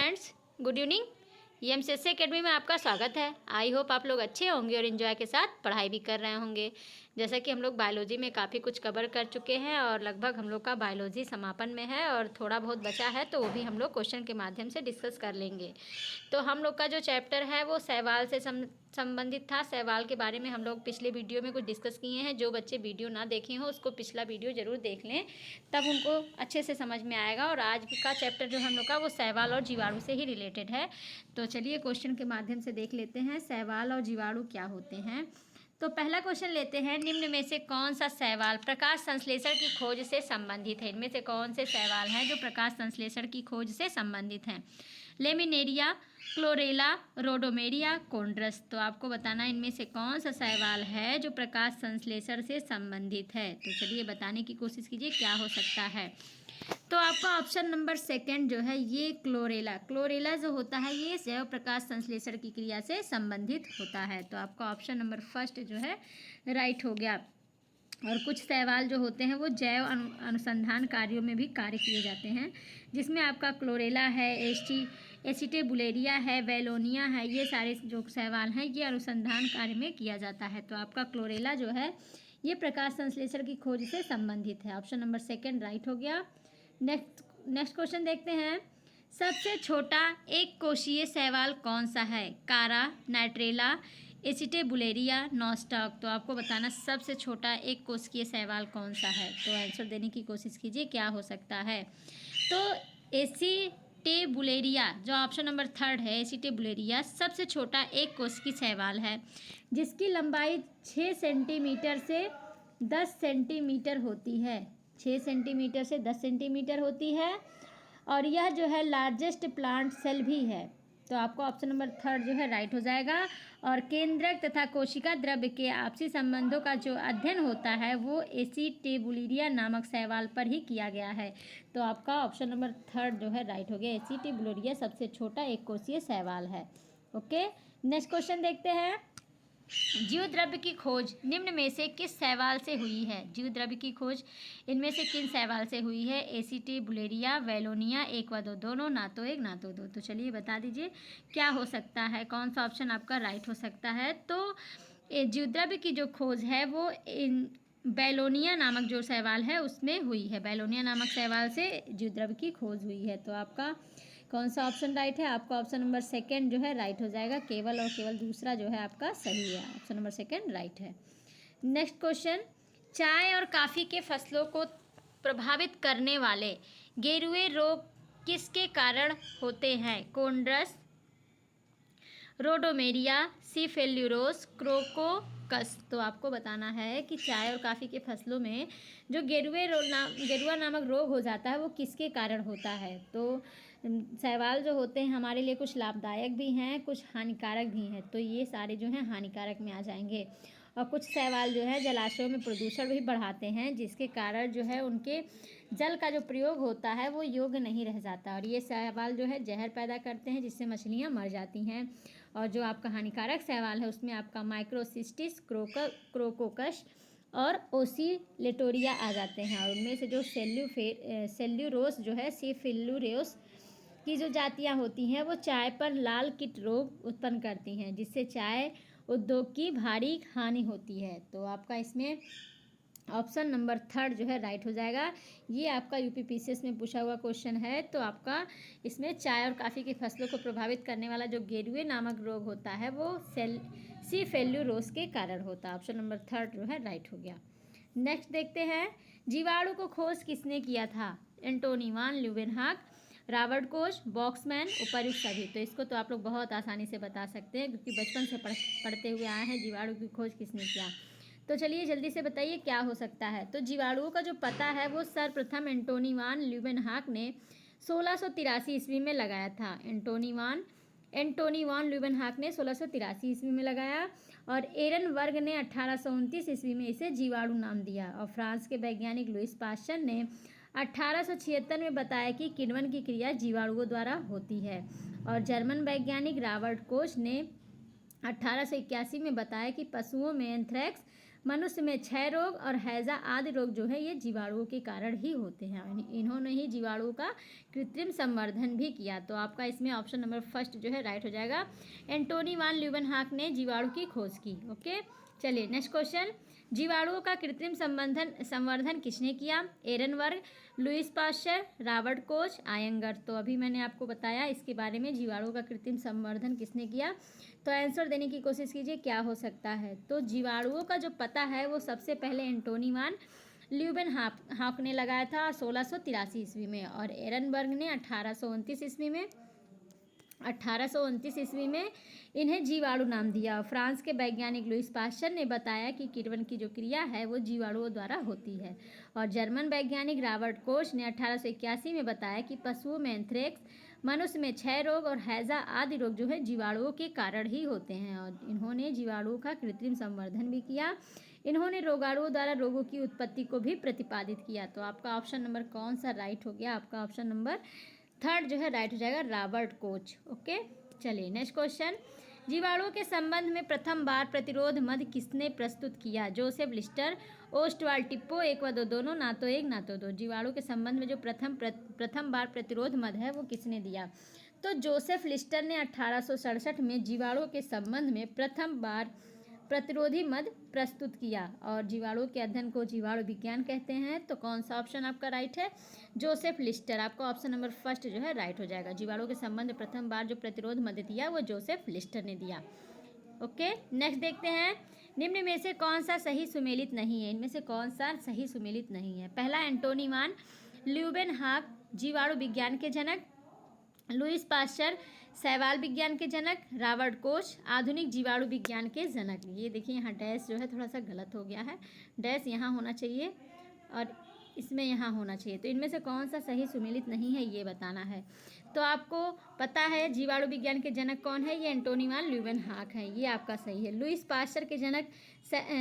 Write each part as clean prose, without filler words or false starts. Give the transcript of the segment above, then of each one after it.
Friends, good evening. MCSC academy में आपका स्वागत है। आई होप आप लोग अच्छे होंगे और एंजॉय के साथ पढ़ाई भी कर रहे होंगे। जैसा कि हम लोग बायोलॉजी में काफ़ी कुछ कवर कर चुके हैं और लगभग हम लोग का बायोलॉजी समापन में है और थोड़ा बहुत बचा है, तो वो भी हम लोग क्वेश्चन के माध्यम से डिस्कस कर लेंगे। तो हम लोग का जो चैप्टर है वो शैवाल से संबंधित था। शैवाल के बारे में हम लोग पिछले वीडियो में कुछ डिस्कस किए हैं। जो बच्चे वीडियो ना देखे हों उसको पिछला वीडियो ज़रूर देख लें, तब उनको अच्छे से समझ में आएगा। और आज का चैप्टर जो हम लोग का वो शैवाल और जीवाणु से ही रिलेटेड है। तो चलिए क्वेश्चन के माध्यम से देख लेते हैं शैवाल और जीवाणु क्या होते हैं। तो पहला क्वेश्चन लेते हैं, निम्न में से कौन सा शैवाल प्रकाश संश्लेषण की खोज से संबंधित है। इनमें से कौन से शैवाल हैं जो प्रकाश संश्लेषण की खोज से संबंधित हैं। Laminaria, chlorella, rhodymenia, chondrus. तो आपको बताना इनमें से कौन सा शैवाल है जो प्रकाश संश्लेषण से संबंधित है। तो चलिए बताने की कोशिश कीजिए क्या हो सकता है। तो आपका ऑप्शन नंबर सेकंड जो है ये क्लोरेला जो होता है ये जैव प्रकाश संश्लेषण की क्रिया से संबंधित होता है। तो आपका ऑप्शन नंबर फर्स्ट जो है राइट हो गया। और कुछ शैवाल जो होते हैं वो जैव अनुसंधान कार्यों में भी कार्य किए जाते हैं, जिसमें आपका क्लोरेला है, एसिटेबुलेरिया है, वेलोनिया है। ये सारे जो शैवाल हैं ये अनुसंधान कार्य में किया जाता है। तो आपका क्लोरेला जो है ये प्रकाश संश्लेषण की खोज से संबंधित है। ऑप्शन नंबर सेकंड राइट हो गया। नेक्स्ट क्वेश्चन देखते हैं, सबसे छोटा एक कोशीय शैवाल कौन सा है। कारा, नाइट्रेला, एसिटेबुलेरिया, नॉस्टॉक। तो आपको बताना सबसे छोटा एक कोशिकीय शैवाल कौन सा है। तो आंसर देने की कोशिश कीजिए क्या हो सकता है। तो एसिटेबुलेरिया जो ऑप्शन नंबर थर्ड है, एसिटेबुलेरिया सबसे छोटा एक कोशिकीय शैवाल है, जिसकी लंबाई 6 सेंटीमीटर से 10 सेंटीमीटर होती है। 6 सेंटीमीटर से 10 सेंटीमीटर होती है और यह जो है लार्जेस्ट प्लांट सेल भी है। तो आपको ऑप्शन नंबर थर्ड जो है राइट हो जाएगा। और केंद्रक तथा कोशिका द्रव्य के आपसी संबंधों का जो अध्ययन होता है वो एसिटेबुलेरिया नामक शैवाल पर ही किया गया है। तो आपका ऑप्शन नंबर थर्ड जो है राइट हो गया। एसिटेबुलेरिया सबसे छोटा एक कोशीय शैवाल है। ओके, नेक्स्ट क्वेश्चन देखते हैं, जीव द्रव्य की खोज निम्न में से किस शैवाल से हुई है। जीव द्रव्य की खोज इनमें से किन शैवाल से हुई है। एसिटेबुलेरिया, वेलोनिया, एक व दो, दोनों, ना तो एक ना तो दो। तो चलिए बता दीजिए क्या हो सकता है, कौन सा ऑप्शन आपका राइट हो सकता है। तो जीव द्रव्य की जो खोज है वो बेलोनिया नामक जो शैवाल है उसमें हुई है। बेलोनिया नामक शैवाल से जीव द्रव्य की खोज हुई है। तो आपका कौन सा ऑप्शन राइट है। आपका ऑप्शन नंबर सेकंड जो है राइट हो जाएगा। केवल और केवल दूसरा जो है आपका सही है। ऑप्शन नंबर सेकंड राइट है। नेक्स्ट क्वेश्चन, चाय और कॉफ़ी के फसलों को प्रभावित करने वाले गेरुए रोग किसके कारण होते हैं। कोन्ड्रस, रोडोमेरिया, सी फेल्यूरोस, क्रोकोकस। तो आपको बताना है कि चाय और कॉफ़ी के फसलों में जो गेरुआ नामक रोग हो जाता है वो किसके कारण होता है। तो शैवाल जो होते हैं हमारे लिए कुछ लाभदायक भी हैं, कुछ हानिकारक भी हैं। तो ये सारे जो हैं हानिकारक में आ जाएंगे। और कुछ शैवाल जो है जलाशयों में प्रदूषण भी बढ़ाते हैं, जिसके कारण जो है उनके जल का जो प्रयोग होता है वो योग्य नहीं रह जाता। और ये शैवाल जो है जहर पैदा करते हैं, जिससे मछलियाँ मर जाती हैं। और जो आपका हानिकारक शैवाल है उसमें आपका माइक्रोसिस्टिस, क्रोकोकस और ओसिलेटोरिया आ जाते हैं। और उनमें से जो सेल्यूरोस जो है, सी फेल्यूरोस की जो जातियाँ होती हैं वो चाय पर लाल कीट रोग उत्पन्न करती हैं, जिससे चाय उद्योग की भारी हानि होती है। तो आपका इसमें ऑप्शन नंबर थर्ड जो है राइट हो जाएगा। ये आपका यूपीपीसीएस में पूछा हुआ क्वेश्चन है। तो आपका इसमें चाय और कॉफ़ी की फसलों को प्रभावित करने वाला जो गेरुए नामक रोग होता है वो सी फेल्यूरोस के कारण होता है। ऑप्शन नंबर थर्ड जो है राइट हो गया। नेक्स्ट देखते हैं, जीवाणु को खोज किसने किया था। एंटोनी वान ल्यूवेनहाक, रॉबर्ट कोच, बॉक्समैन, उपर्युक्त सभी। तो इसको तो आप लोग बहुत आसानी से बता सकते हैं क्योंकि बचपन से पढ़ते हुए आए हैं जीवाणु की खोज किसने किया। तो चलिए जल्दी से बताइए क्या हो सकता है। तो जीवाणुओं का जो पता है वो सर्वप्रथम एंटोनी वान ल्यूवेनहाक ने 1683 ईस्वी में लगाया था। एंटोनी वान ल्यूवेनहाक ने 1683 ईस्वी में लगाया और एरन वर्ग ने 1829 ईस्वी में इसे जीवाणु नाम दिया। और फ्रांस के वैज्ञानिक लुईस पास्चर ने 1876 में बताया कि किण्वन की क्रिया जीवाणुओं द्वारा होती है। और जर्मन वैज्ञानिक रॉबर्ट कोच ने 1881 में बताया कि पशुओं में एंथ्रेक्स मनुष्य में क्षय रोग और हैजा आदि रोग जो है ये जीवाणुओं के कारण ही होते हैं। इन्होंने ही जीवाणुओं का कृत्रिम संवर्धन भी किया। तो आपका इसमें ऑप्शन नंबर फर्स्ट जो है राइट हो जाएगा। एंटोनी वान ल्यूवेनहॉक ने जीवाणु की खोज की। ओके, चलिए नेक्स्ट क्वेश्चन। जीवाणुओं का कृत्रिम संवर्धन किसने किया? Ehrenberg, Louis Pasteur, Robert Koch, Iyengar. तो अभी मैंने आपको बताया इसके बारे में, जीवाणुओं का कृत्रिम संवर्धन किसने किया। तो आंसर देने की कोशिश कीजिए क्या हो सकता है। तो जीवाणुओं का जो पता है वो सबसे पहले एंटोनी वान ल्यूवेनहॉक ने लगाया था 1683 ईस्वी में, और एरनबर्ग ने 1829 ईस्वी में इन्हें जीवाणु नाम दिया। फ्रांस के वैज्ञानिक लुईस पाश्चर ने बताया कि किण्वन की जो क्रिया है वो जीवाणुओं द्वारा होती है। और जर्मन वैज्ञानिक रॉबर्ट कोच ने 1881 में बताया कि पशुओं में एंथ्रेक्स, मनुष्य में क्षय रोग और हैजा आदि रोग जो है जीवाणुओं के कारण ही होते हैं। और इन्होंने जीवाणुओं का कृत्रिम संवर्धन भी किया। इन्होंने रोगाणुओं द्वारा रोगों की उत्पत्ति को भी प्रतिपादित किया। तो आपका ऑप्शन नंबर कौन सा राइट हो गया? आपका ऑप्शन नंबर थर्ड जो है राइट हो जाएगा, रॉबर्ट कोच। ओके, चलिए नेक्स्ट क्वेश्चन। जीवाणुओं के संबंध में प्रथम बार प्रतिरोध मद किसने प्रस्तुत किया? जोसेफ लिस्टर, ओस्टवाल्ड टिप्पो, एक व दो दोनों, ना तो एक ना तो दो। जीवाणु के संबंध में जो प्रथम बार प्रतिरोध मद है वो किसने दिया? तो जोसेफ लिस्टर ने 1867 में जीवाणुओं के संबंध में प्रथम बार प्रतिरोधी मद प्रस्तुत किया। और जीवाणुओं के अध्ययन को जीवाणु विज्ञान कहते हैं। तो कौन सा ऑप्शन आपका राइट है? Joseph Lister. आपका ऑप्शन नंबर फर्स्ट जो है राइट हो जाएगा। जीवाणुओं के संबंध में प्रथम बार जो प्रतिरोध मद दिया वो जोसेफ लिस्टर ने दिया। ओके, नेक्स्ट देखते हैं। निम्न में से कौन सा सही सुमेलित नहीं है? इनमें से कौन सा सही सुमेलित नहीं है? पहला, एंटोनी वान ल्यूवेनहॉक जीवाणु विज्ञान के जनक, लुईस पाश्चर शैवाल विज्ञान के जनक, रॉबर्ट कोच आधुनिक जीवाणु विज्ञान के जनक। ये देखिए यहाँ डैश जो है थोड़ा सा गलत हो गया है, डैश यहाँ होना चाहिए और इसमें यहाँ होना चाहिए। तो इनमें से कौन सा सही सुमेलित नहीं है ये बताना है। तो आपको पता है जीवाणु विज्ञान के जनक कौन है? ये एंटोनी वान ल्यूवेनहॉक है, ये आपका सही है। लुईस पाश्चर के जनक,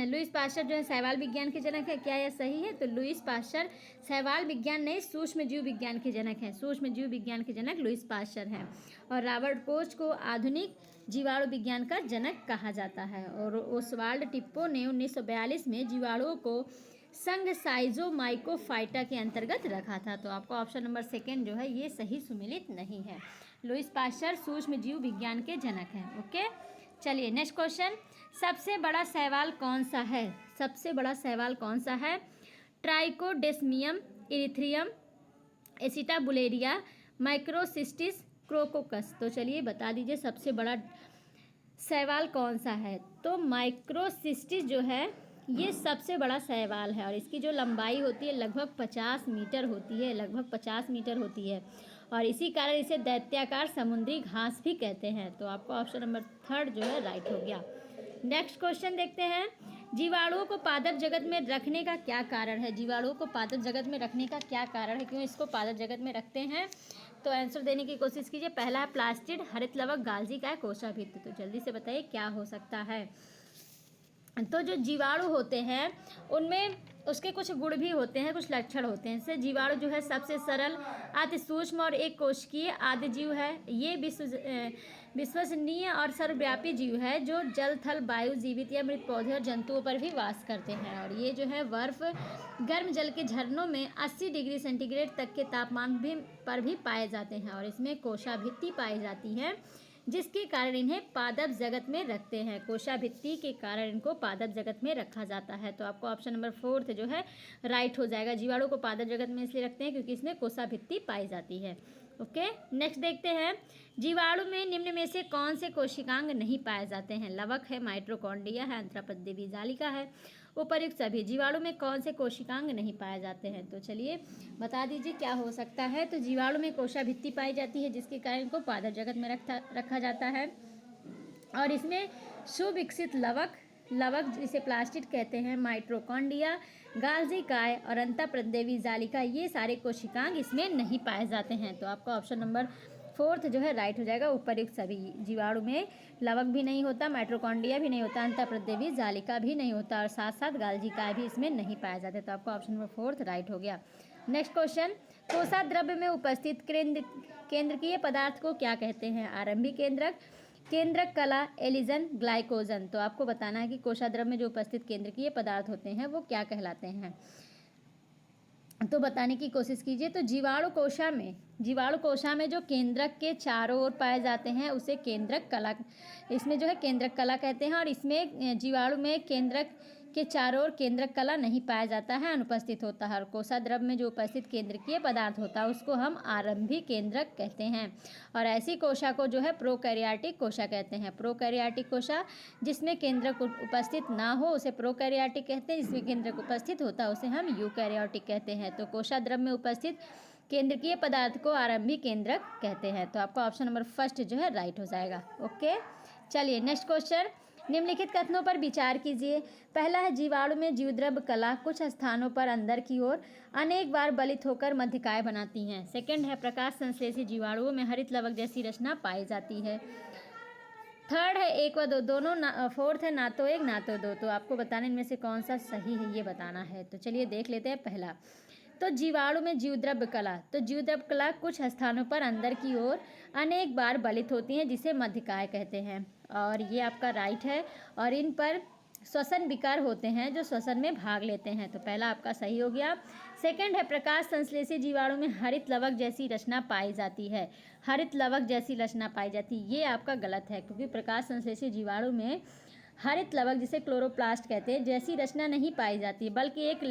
लुईस पाश्चर जो है शैवाल विज्ञान के जनक है, क्या यह सही है? तो लुईस पाश्चर शैवाल विज्ञान नहीं, सूक्ष्म जीव विज्ञान के जनक हैं। सूक्ष्म जीव विज्ञान के जनक लुईस पाश्चर हैं। और रॉबर्ट कोच को आधुनिक जीवाणु विज्ञान का जनक कहा जाता है। और ओस्वाल्ड टिप्पो ने 1942 में जीवाणुओं को संघ साइजोमाइकोफाइटा के अंतर्गत रखा था। तो आपका ऑप्शन नंबर सेकेंड जो है ये सही सुमेलित नहीं है। लुईस पाश्चर सूक्ष्म जीव विज्ञान के जनक हैं। ओके, चलिए नेक्स्ट क्वेश्चन। सबसे बड़ा शैवाल कौन सा है? सबसे बड़ा शैवाल कौन सा है? ट्राइकोडेस्मियम, इरिथ्रियम, एसिटाबुलेरिया, माइक्रोसिस्टिस, क्रोकोकस। तो चलिए बता दीजिए सबसे बड़ा शैवाल कौन सा है? तो माइक्रोसिस्टिस जो है ये सबसे बड़ा शैवाल है। और इसकी जो लंबाई होती है लगभग 50 मीटर होती है, लगभग 50 मीटर होती है। और इसी कारण इसे दैत्याकार समुद्री घास भी कहते हैं। तो आपका ऑप्शन नंबर थर्ड जो है राइट हो गया। नेक्स्ट क्वेश्चन देखते हैं। जीवाणुओं को पादप जगत में रखने का क्या कारण है? जीवाणुओं को पादप जगत में रखने का क्या कारण है? क्यों इसको पादप जगत में रखते हैं? तो आंसर देने की कोशिश कीजिए। पहला है प्लास्टिड, हरित लवक, गाल्जी का, कोशा भित्ति। तो जल्दी से बताइए क्या हो सकता है। तो जो जीवाणु होते हैं उनमें उसके कुछ गुण भी होते हैं, कुछ लक्षण होते हैं। जैसे जीवाणु जो है सबसे सरल, अति सूक्ष्म और एक कोशिकीय आदि जीव है। ये विश्वसनीय और सर्वव्यापी जीव है जो जल, थल, वायु, जीवित या मृत पौधे और जंतुओं पर भी वास करते हैं। और ये जो है बर्फ, गर्म जल के झरनों में 80 डिग्री सेंटीग्रेड तक के तापमान पर भी पाए जाते हैं। और इसमें कोशाभित्ति पाई जाती है जिसके कारण इन्हें पादप जगत में रखते हैं। कोशाभित्ति के कारण इनको पादप जगत में रखा जाता है। तो आपको ऑप्शन नंबर फोर्थ जो है राइट हो जाएगा। जीवाणु को पादप जगत में इसलिए रखते हैं क्योंकि इसमें कोशाभित्ति पाई जाती है। ओके, नेक्स्ट देखते हैं। जीवाणु में निम्न में से कौन से कोशिकांग नहीं पाए जाते हैं? लवक है, माइटोकॉन्ड्रिया है, अंतःप्रद्रव्य जालिका है, उपर्युक्त सभी। जीवाणु में कौन से कोशिकांग नहीं पाए जाते हैं? तो चलिए बता दीजिए क्या हो सकता है। तो जीवाणु में कोशाभित्ति पाई जाती है जिसके कारण इनको पादप जगत में रखा जाता है। और इसमें सुविकसित लवक जिसे प्लास्टिड कहते हैं, माइटोकॉन्ड्रिया, गाल्जी काय और अंतःप्रद्रव्य जालिका, ये सारे कोशिकांग इसमें नहीं पाए जाते हैं। तो आपका ऑप्शन नंबर फोर्थ जो है राइट हो जाएगा। उपर्युक्त सभी। जीवाणु में लवक भी नहीं होता, माइटोकॉन्ड्रिया भी नहीं होता, अंतःप्रद्रव्य जालिका भी नहीं होता और साथ साथ गाल्जी काय भी इसमें नहीं पाए जाते। तो आपका ऑप्शन नंबर फोर्थ राइट हो गया। Next question. कोसा द्रव्य में उपस्थित केंद्रकीय पदार्थ को क्या कहते हैं? आरंभिक केंद्रक, केंद्रक कला एलिजन ग्लाइकोजन। तो आपको बताना है कि कोशाद्रव में जो उपस्थित केंद्रकीय पदार्थ होते हैं वो क्या कहलाते हैं। तो बताने की कोशिश कीजिए। तो जीवाणु कोशा में जो केंद्रक के चारों ओर पाए जाते हैं उसे केंद्रक कला, इसमें जो है केंद्रक कला कहते हैं। और इसमें जीवाणु में केंद्रक के चारों ओर केंद्रक कला नहीं पाया जाता है, अनुपस्थित होता है। और कोशाद्रव में जो उपस्थित केंद्रकीय पदार्थ होता है उसको हम आरंभी केंद्रक कहते हैं। और ऐसी कोशा को जो है प्रोकैरियोटिक कोशा कहते हैं। प्रोकैरियोटिक कोशा जिसमें केंद्रक उपस्थित ना हो उसे प्रोकैरियोटिक कहते हैं, जिसमें केंद्रक उपस्थित होता है उसे हम यूकैरियोटिक कहते हैं। तो कोशाद्रव में उपस्थित केंद्रकीय पदार्थ को आरंभी केंद्रक कहते हैं। तो आपका ऑप्शन नंबर फर्स्ट जो है राइट हो जाएगा। ओके, चलिए नेक्स्ट क्वेश्चन। निम्नलिखित कथनों पर विचार कीजिए। पहला है जीवाणु में जीवद्रव्य कला कुछ स्थानों पर अंदर की ओर अनेक बार बलित होकर मध्यकाय बनाती हैं। सेकंड है प्रकाश संश्लेषी जीवाणुओं में हरित लवक जैसी रचना पाई जाती है। थर्ड है एक व दो दोनों फोर्थ है ना तो एक ना तो दो। तो आपको बताना इनमें से कौन सा सही है ये बताना है। तो चलिए देख लेते हैं। पहला तो जीवाणु में जीवद्रव्य कला, तो जीवद्रव्य कला कुछ स्थानों पर अंदर की ओर अनेक बार बलित होती हैं जिसे मध्यकाय कहते हैं, और ये आपका राइट है। और इन पर श्वसन विकार होते हैं जो श्वसन में भाग लेते हैं। तो पहला आपका सही हो गया। सेकंड है प्रकाश संश्लेषी जीवाणु में हरित लवक जैसी रचना पाई जाती है। हरित लवक जैसी रचना पाई जाती है, ये आपका गलत है, क्योंकि प्रकाश संश्लेषी जीवाणु में हरित लवक जिसे क्लोरोप्लास्ट कहते हैं जैसी रचना नहीं पाई जाती, बल्कि एक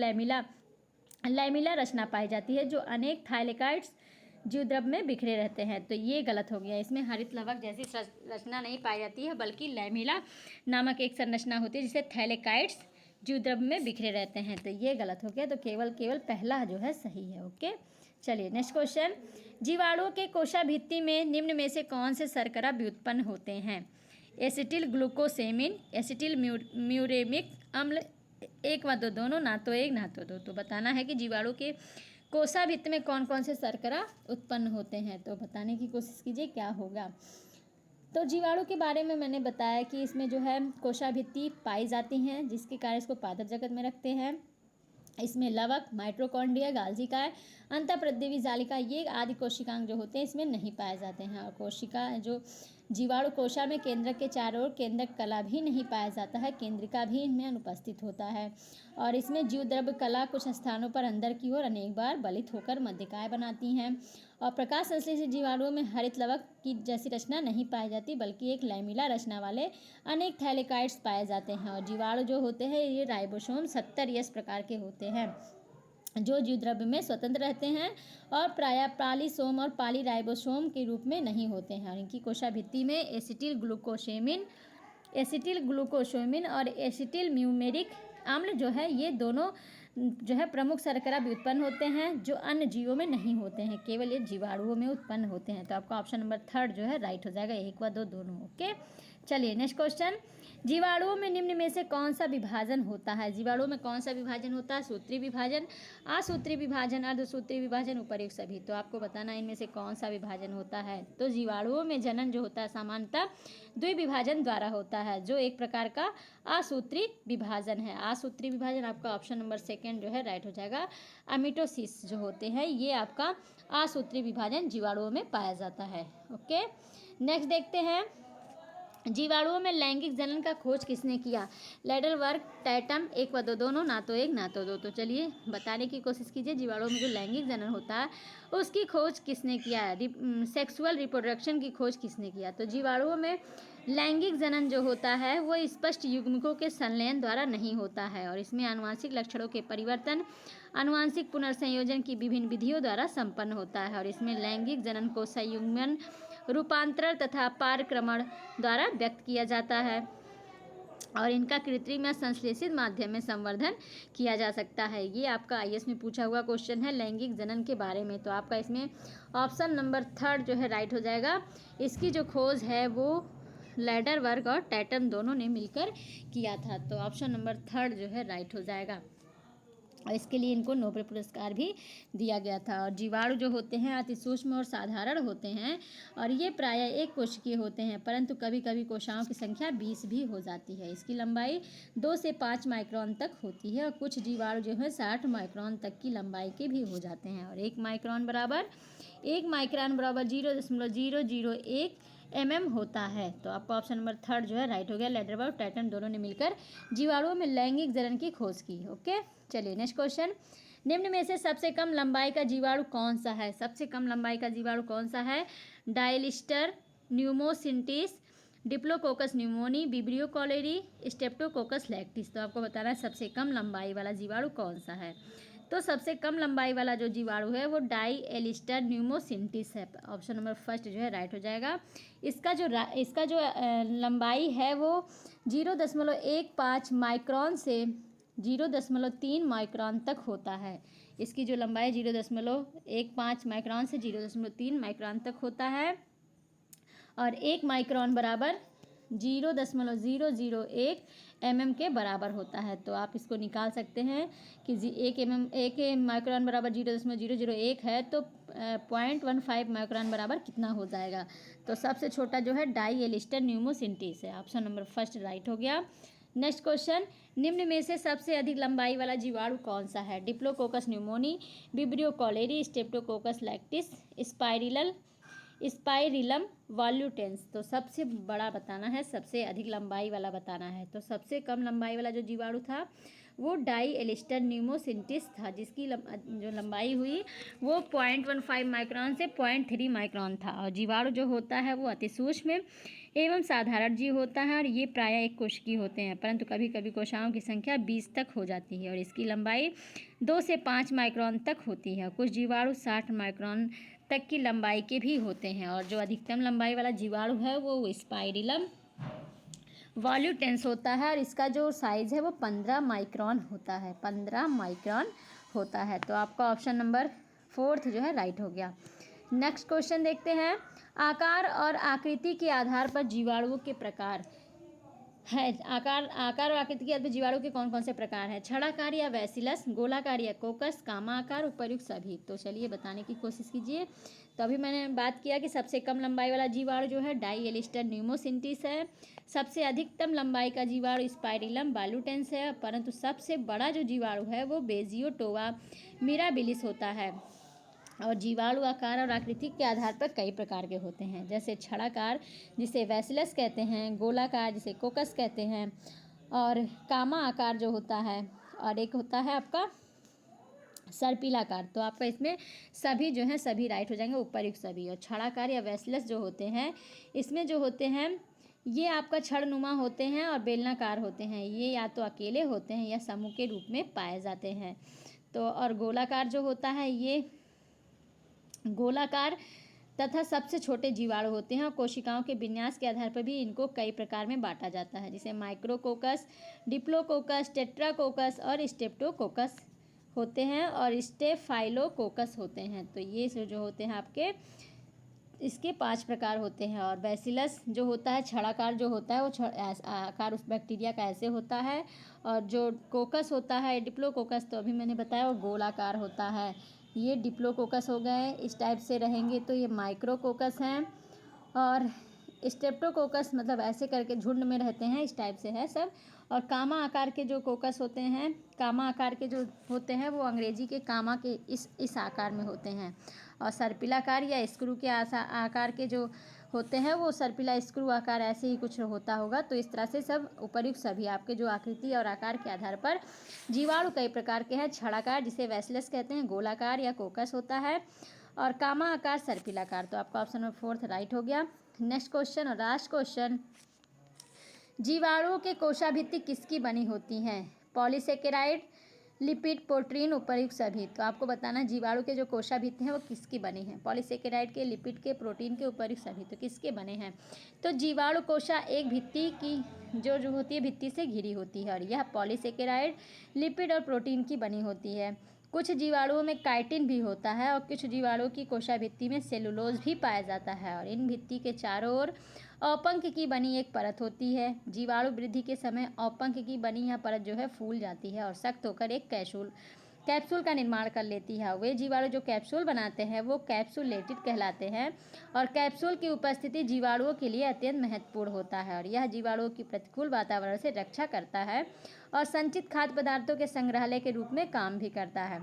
लैमिला रचना पाई जाती है जो अनेक थाइलेकाइड्स जीवद्रव्य में बिखरे रहते हैं। तो ये गलत हो गया। इसमें हरित लवक जैसी रचना नहीं पाई जाती है, बल्कि लैमिला नामक एक संरचना होती है जिसे थैलेकाइड्स जीवद्रव्य में बिखरे रहते हैं। तो ये गलत हो गया। तो केवल पहला जो है सही है। ओके, चलिए नेक्स्ट क्वेश्चन। जीवाणुओं के कोशा भित्ति में निम्न में से कौन से शर्करा व्युत्पन्न होते हैं। एसिटिल ग्लूकोसेमिन, एसिटिल म्यूरेमिक अम्ल, एक व दो दोनों, ना तो एक ना तो दो। तो बताना है कि जीवाणु के कोशा भित्ति में कौन कौन से शर्करा उत्पन्न होते हैं। तो बताने की कोशिश कीजिए क्या होगा। तो जीवाणु के बारे में मैंने बताया कि इसमें जो है कोशा भित्ति पाई जाती हैं जिसके कारण इसको पादप जगत में रखते हैं। इसमें लवक, माइटोकॉन्ड्रिया, गाल्जिकाएं, अंतःप्रद्रवी जालिका, ये आदि कोशिकांग जो होते हैं इसमें नहीं पाए जाते हैं। और कोशिका जो जीवाणु कोशा में केंद्रक के चारों ओर केंद्रक कला भी नहीं पाया जाता है, केंद्रिका भी इनमें अनुपस्थित होता है। और इसमें जीवद्रव्य कला कुछ स्थानों पर अंदर की ओर अनेक बार बलित होकर मध्यकाय बनाती हैं। और प्रकाश संश्लेषी जीवाणुओं में हरित लवक की जैसी रचना नहीं पाई जाती, बल्कि एक लैमिला रचना वाले अनेक थैलेकाइड्स पाए जाते हैं। और जीवाणु जो होते हैं ये राइबोसोम 70S प्रकार के होते हैं जो जीवद्रव्य में स्वतंत्र रहते हैं और प्रायः पॉलीसोम और पॉलीराइबोसोम के रूप में नहीं होते हैं। और इनकी कोशा भित्ति में एसिटिल ग्लूकोसेमिन और एसिटिल म्यूमेरिक अम्ल जो है ये दोनों जो है प्रमुख शर्करा भी उत्पन्न होते हैं जो अन्य जीवों में नहीं होते हैं, केवल ये जीवाणुओं में उत्पन्न होते हैं। तो आपका ऑप्शन नंबर थर्ड जो है राइट हो जाएगा, एक व दो दोनों। ओके, चलिए नेक्स्ट क्वेश्चन। जीवाणुओं में निम्न में से कौन सा विभाजन होता है। जीवाणुओं में कौन सा विभाजन होता है। सूत्री विभाजन, असूत्री विभाजन, अर्धसूत्री विभाजन, उपर्युक्त सभी। तो आपको बताना इनमें से कौन सा विभाजन होता है। तो जीवाणुओं में जनन जो होता है सामान्यतः द्विविभाजन द्वारा होता है जो एक प्रकार का असूत्री विभाजन है। असूत्री विभाजन आपका ऑप्शन नंबर सेकंड जो है राइट हो जाएगा। अमिटोसिस जो होते हैं ये आपका असूत्री विभाजन जीवाणुओं में पाया जाता है। ओके, नेक्स्ट देखते हैं। जीवाणुओं में लैंगिक जनन का खोज किसने किया। लैडरवर्ग, टैटम, एक व दो दोनों, ना तो एक ना तो दो। तो चलिए बताने की कोशिश कीजिए जीवाणुओं में जो लैंगिक जनन होता है उसकी खोज किसने किया है। सेक्सुअल रिप्रोडक्शन की खोज किसने किया। तो जीवाणुओं में लैंगिक जनन जो होता है वो स्पष्ट युग्मकों के संलयन द्वारा नहीं होता है और इसमें आनुवांशिक लक्षणों के परिवर्तन, आनुवांशिक पुनर्संयोजन की विभिन्न विधियों द्वारा संपन्न होता है। और इसमें लैंगिक जनन को संयुग्मन, रूपांतरण तथा पारक्रमण द्वारा व्यक्त किया जाता है और इनका कृत्रिम या संश्लेषित माध्यम में संवर्धन किया जा सकता है। ये आपका IAS में पूछा हुआ क्वेश्चन है लैंगिक जनन के बारे में। तो आपका इसमें ऑप्शन नंबर थर्ड जो है राइट हो जाएगा। इसकी जो खोज है वो लैडरवर्ग और टैटम दोनों ने मिलकर किया था। तो ऑप्शन नंबर थर्ड जो है राइट हो जाएगा और इसके लिए इनको नोबेल पुरस्कार भी दिया गया था। और जीवाणु जो होते हैं अति सूक्ष्म और साधारण होते हैं और ये प्रायः एक कोशिकीय होते हैं, परंतु कभी कभी कोशिकाओं की संख्या 20 भी हो जाती है। इसकी लंबाई 2 से 5 माइक्रोन तक होती है और कुछ जीवाणु जो है 60 माइक्रोन तक की लंबाई के भी हो जाते हैं। और 1 माइक्रोन बराबर 0.001 mm होता है। तो आपका ऑप्शन नंबर 3 जो है राइट हो गया। लेडरबर्ग और टैटन दोनों ने मिलकर जीवाणुओं में लैंगिक जलन की खोज की। ओके, चलिए नेक्स्ट क्वेश्चन। निम्न में से सबसे कम लंबाई का जीवाणु कौन सा है? सबसे कम लंबाई का जीवाणु कौन सा है? Dialister pneumosintes, Diplococcus pneumoniae, Vibrio cholerae, Streptococcus lactis. तो आपको बताना है सबसे कम लंबाई वाला जीवाणु कौन सा है। तो सबसे कम लंबाई वाला जो जीवाणु है वो डाई एलिस्टर न्यूमोसिंटिस है। ऑप्शन नंबर फर्स्ट जो है राइट हो जाएगा। इसका जो लंबाई है वो 0.15 माइक्रोन से 0.3 माइक्रोन तक होता है। इसकी जो लंबाई 0.15 माइक्रोन से 0.3 माइक्रोन तक होता है और 1 माइक्रोन बराबर 0.001 mm के बराबर होता है। तो आप इसको निकाल सकते हैं कि 1 माइक्रोन बराबर 0.001 है तो 0.15 माइक्रोन बराबर कितना हो जाएगा? तो सबसे छोटा जो है डाई एलिस्टर न्यूमोसिंटिस है। ऑप्शन नंबर फर्स्ट राइट हो गया। Next question. निम्न में से सबसे अधिक लंबाई वाला जीवाणु कौन सा है? Diplococcus pneumoniae, Vibrio cholerae, Streptococcus lactis, Spirillum volutans. तो सबसे बड़ा बताना है, सबसे अधिक लंबाई वाला बताना है। तो सबसे कम लंबाई वाला जो जीवाणु था वो डाई एलिस्टर न्यूमोसिंटिस था, जिसकी जो लंबाई हुई वो 0.15 माइक्रोन से 0.3 माइक्रोन था। और जीवाणु जो होता है वो अति सूक्ष्म एवं साधारण जीव होता है और ये प्रायः एक कोशिकीय होते हैं, परंतु कभी कभी कोशिकाओं की संख्या 20 तक हो जाती है और इसकी लंबाई 2 से 5 माइक्रोन तक होती है। कुछ जीवाणु 60 माइक्रोन तक की लंबाई के भी होते हैं और जो अधिकतम लंबाई वाला जीवाणु है वो स्पाइरिलम वॉल्यूटेंस होता है और इसका जो साइज़ है वो 15 माइक्रोन होता है, 15 माइक्रोन होता है। तो आपका ऑप्शन नंबर 4 जो है राइट हो गया। नेक्स्ट क्वेश्चन देखते हैं। आकार और आकृति के आधार पर जीवाणुओं के प्रकार है। आकार और आकृति के आधार पर जीवाणु के कौन कौन से प्रकार हैं? छड़ाकार या बैसिलस, गोलाकार या कोकस, कामा आकार, उपर्युक्त सभी। तो चलिए बताने की कोशिश कीजिए। तो अभी मैंने बात किया कि सबसे कम लंबाई वाला जीवाणु जो है डाई एलिस्टर न्यूमोसिंटिस है। सबसे अधिकतम लंबाई का जीवाणु स्पाइरिलम वॉल्यूटेंस है, परंतु सबसे बड़ा जो जीवाणु है वो बेजियोटोवा मिराबिलिस होता है। और जीवाणु आकार और आकृति के आधार पर कई प्रकार के होते हैं, जैसे छड़ाकार जिसे बैसिलस कहते हैं, गोलाकार जिसे कोकस कहते हैं और कामा आकार जो होता है, और एक होता है आपका सर्पिलाकार। तो आपका इसमें सभी जो हैं सभी राइट हो जाएंगे, उपर्युक्त सभी। और छड़ाकार या बैसिलस जो होते हैं इसमें जो होते हैं ये आपका छड़नुमा होते हैं और बेलनाकार होते हैं। ये या तो अकेले होते हैं या समूह के रूप में पाए जाते हैं। तो और गोलाकार जो होता है ये गोलाकार तथा सबसे छोटे जीवाणु होते हैं और कोशिकाओं के विन्यास के आधार पर भी इनको कई प्रकार में बांटा जाता है, जैसे माइक्रोकोकस, डिप्लोकोकस, टेट्राकोकस और स्टेप्टोकोकस होते हैं और स्टेफाइलोकोकस होते हैं। तो ये जो होते हैं आपके इसके 5 प्रकार होते हैं। और बैसिलस जो होता है छड़ाकार जो होता है वो आकार उस बैक्टीरिया का ऐसे होता है। और जो कोकस होता है डिप्लोकोकस तो अभी मैंने बताया वो गोलाकार होता है। ये डिप्लोकोकस हो गए, इस टाइप से रहेंगे। तो ये माइक्रोकोकस हैं और स्टेप्टोकोकस मतलब ऐसे करके झुंड में रहते हैं, इस टाइप से है सब। और कामा आकार के जो कोकस होते हैं, कामा आकार के जो होते हैं वो अंग्रेजी के कामा के इस आकार में होते हैं। और सर्पिलाकार या स्क्रू के आकार के जो होते हैं वो सर्पिला स्क्रू आकार ऐसे ही कुछ होता होगा। तो इस तरह से सब उपर्युक्त सभी आपके जो आकृति और आकार के आधार पर जीवाणु कई प्रकार के हैं। छड़ाकार जिसे बैसिलस कहते हैं, गोलाकार या कोकस होता है और कामा आकार सर्पिलाकार। तो आपका ऑप्शन नंबर 4 राइट हो गया। नेक्स्ट क्वेश्चन और लास्ट क्वेश्चन। जीवाणुओं के कोशाभित्ति किसकी बनी होती हैं? पॉलीसेकेराइड, लिपिड, प्रोटीन, उपर्युक्त सभी। तो आपको बताना जीवाणु के जो कोशाभित्ति हैं वो किसकी बनी हैं? पॉलीसेकेराइड के, लिपिड के, प्रोटीन के, उपर्युक्त सभी। तो किसके बने हैं? तो जीवाणु कोशा एक भित्ति की जो होती है भित्ति से घिरी होती है और यह पॉलीसेकेराइड, लिपिड और प्रोटीन की बनी होती है। कुछ जीवाणुओं में काइटिन भी होता है और कुछ जीवाणुओं की कोशाभित्ति में सेलुलोज भी पाया जाता है और इन भित्ति के चारों ओर औपंख की बनी एक परत होती है। जीवाणु वृद्धि के समय औपंख की बनी यह परत जो है फूल जाती है और सख्त होकर एक कैप्सूल का निर्माण कर लेती है। वे जीवाणु जो कैप्सूल बनाते हैं वो कैप्सुलेटेड कहलाते हैं और कैप्सूल की उपस्थिति जीवाणुओं के लिए अत्यंत महत्वपूर्ण होता है और यह जीवाणुओं की प्रतिकूल वातावरण से रक्षा करता है और संचित खाद्य पदार्थों के संग्रहालय के रूप में काम भी करता है।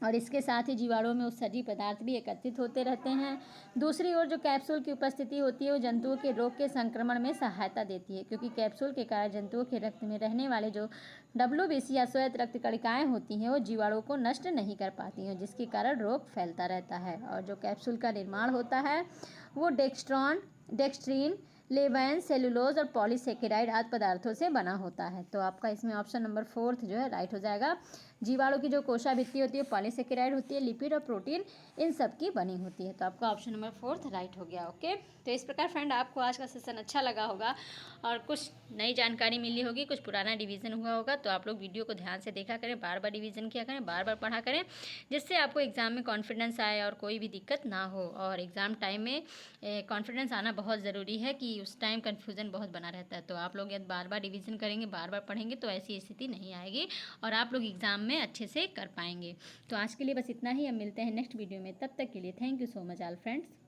और इसके साथ ही जीवाणुओं में उत्सर्जी पदार्थ भी एकत्रित होते रहते हैं। दूसरी ओर जो कैप्सूल की उपस्थिति होती है वो जंतुओं के रोग के संक्रमण में सहायता देती है, क्योंकि कैप्सूल के कारण जंतुओं के रक्त में रहने वाले जो WBC या श्वेत रक्त कणिकाएं होती हैं वो जीवाणुओं को नष्ट नहीं कर पाती हैं, जिसके कारण रोग फैलता रहता है। और जो कैप्सूल का निर्माण होता है वो डेक्स्ट्रीन, लेवाइन, सेलुलोज और पॉलीसेकेराइड आदि पदार्थों से बना होता है। तो आपका इसमें ऑप्शन नंबर 4 जो है राइट हो जाएगा। जीवाणु की जो कोशाभित्ति होती है पॉलीसेकेराइड होती है, लिपिड और प्रोटीन इन सब की बनी होती है। तो आपका ऑप्शन नंबर 4 राइट हो गया। ओके, तो इस प्रकार फ्रेंड आपको आज का सेशन अच्छा लगा होगा और कुछ नई जानकारी मिली होगी, कुछ पुराना रिवीजन हुआ होगा। तो आप लोग वीडियो को ध्यान से देखा करें, बार बार रिवीजन किया करें, बार बार पढ़ा करें, जिससे आपको एग्जाम में कॉन्फिडेंस आए और कोई भी दिक्कत ना हो। और एग्ज़ाम टाइम में कॉन्फिडेंस आना बहुत ज़रूरी है कि उस टाइम कन्फ्यूज़न बहुत बना रहता है। तो आप लोग यदि बार बार रिवीजन करेंगे, बार बार पढ़ेंगे तो ऐसी स्थिति नहीं आएगी और आप लोग एग्ज़ाम में अच्छे से कर पाएंगे। तो आज के लिए बस इतना ही, अब मिलते हैं नेक्स्ट वीडियो में। तब तक के लिए thank you so much all friends.